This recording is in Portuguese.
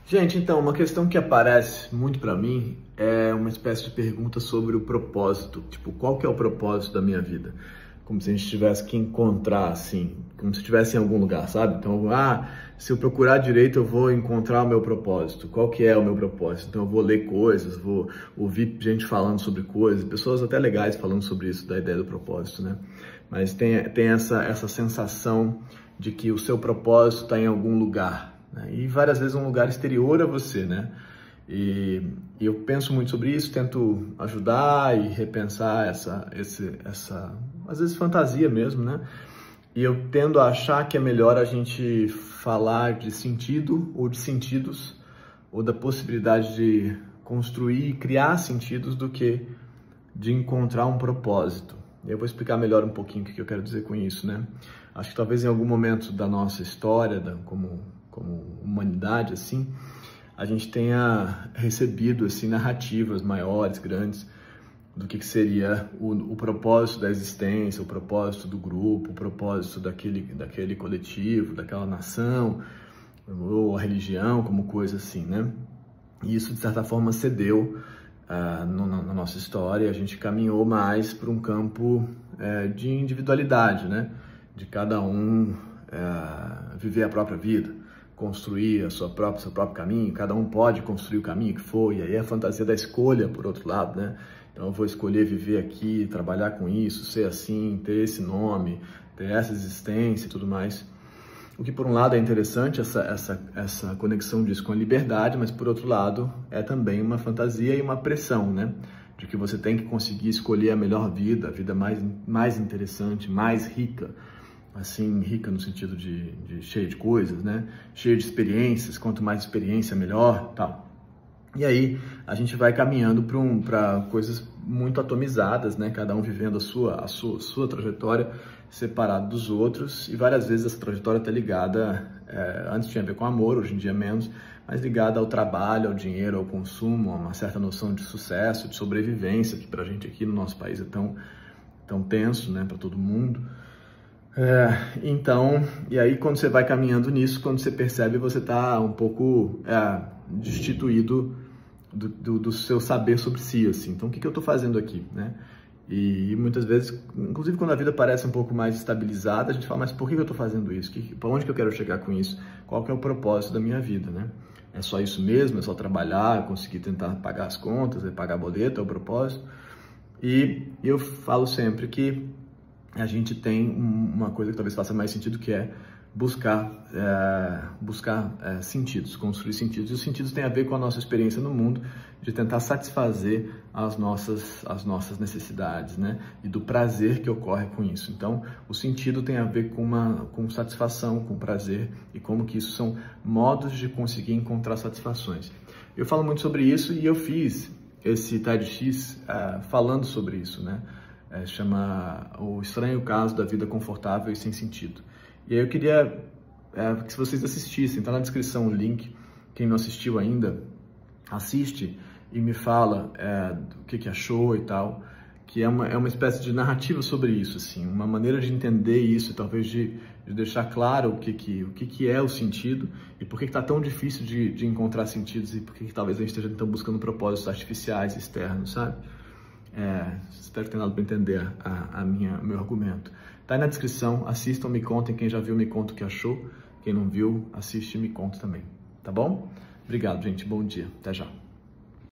Gente, então, uma questão que aparece muito para mim é uma espécie de pergunta sobre o propósito. Tipo, qual que é o propósito da minha vida? Como se a gente tivesse que encontrar, assim, como se estivesse em algum lugar, sabe? Então, se eu procurar direito, eu vou encontrar o meu propósito. Qual que é o meu propósito? Então, eu vou ler coisas, vou ouvir gente falando sobre coisas, pessoas até legais falando sobre isso, da ideia do propósito, né? Mas tem essa sensação de que o seu propósito está em algum lugar, né? E várias vezes um lugar exterior a você, né? E eu penso muito sobre isso, tento ajudar e repensar essa às vezes fantasia mesmo, né? E eu tendo a achar que é melhor a gente falar de sentido ou de sentidos ou da possibilidade de construir e criar sentidos do que de encontrar um propósito. E eu vou explicar melhor um pouquinho o que eu quero dizer com isso, né? Acho que talvez em algum momento da nossa história, como humanidade, assim, a gente tenha recebido assim narrativas maiores, grandes, do que seria o propósito da existência, o propósito do grupo, o propósito daquele coletivo, daquela nação, ou a religião, como coisa assim, né? E isso, de certa forma, cedeu na nossa história. A gente caminhou mais para um campo de individualidade, né? De cada um viver a própria vida, construir seu próprio caminho. Cada um pode construir o caminho que for, e aí a fantasia da escolha, por outro lado, né? Então eu vou escolher viver aqui, trabalhar com isso, ser assim, ter esse nome, ter essa existência e tudo mais. O que por um lado é interessante, essa conexão disso com a liberdade, mas por outro lado é também uma fantasia e uma pressão, né? De que você tem que conseguir escolher a melhor vida, a vida mais interessante, mais rica, assim, rica no sentido de cheia de coisas, né? Cheia de experiências, quanto mais experiência, melhor, tal. E aí a gente vai caminhando para coisas muito atomizadas, né? Cada um vivendo a sua trajetória separado dos outros, e várias vezes essa trajetória está ligada, antes tinha a ver com amor, hoje em dia menos, mas ligada ao trabalho, ao dinheiro, ao consumo, a uma certa noção de sucesso, de sobrevivência, que para a gente aqui no nosso país é tão tenso, né? Para todo mundo. Então, e aí quando você vai caminhando nisso, quando você percebe, você está um pouco destituído do seu saber sobre si, assim. Então, o que eu estou fazendo aqui, né? E muitas vezes, inclusive quando a vida parece um pouco mais estabilizada, a gente fala, mas por que eu estou fazendo isso? Para onde que eu quero chegar com isso? Qual que é o propósito da minha vida, né? É só isso mesmo? É só trabalhar, conseguir tentar pagar as contas, pagar boleto, é o propósito? E eu falo sempre que a gente tem uma coisa que talvez faça mais sentido, que é buscar sentidos, construir sentidos. E os sentidos têm a ver com a nossa experiência no mundo, de tentar satisfazer as nossas necessidades, né? E do prazer que ocorre com isso. Então, o sentido tem a ver com satisfação, com prazer, e como que isso são modos de conseguir encontrar satisfações. Eu falo muito sobre isso e eu fiz esse TEDx falando sobre isso, né? Chama O Estranho Caso da Vida Confortável e Sem Sentido. E aí eu queria que vocês assistissem, está na descrição o link. Quem não assistiu ainda, assiste e me fala o que achou e tal, que é uma espécie de narrativa sobre isso, assim, uma maneira de entender isso, talvez de deixar claro o que é o sentido e por que está tão difícil de encontrar sentidos, e por que talvez a gente esteja então buscando propósitos artificiais externos, sabe? Espero que tenha dado para entender meu argumento. Tá aí na descrição, assistam, me contem. Quem já viu, me conta o que achou. Quem não viu, assiste e me conta também. Tá bom? Obrigado, gente. Bom dia. Até já.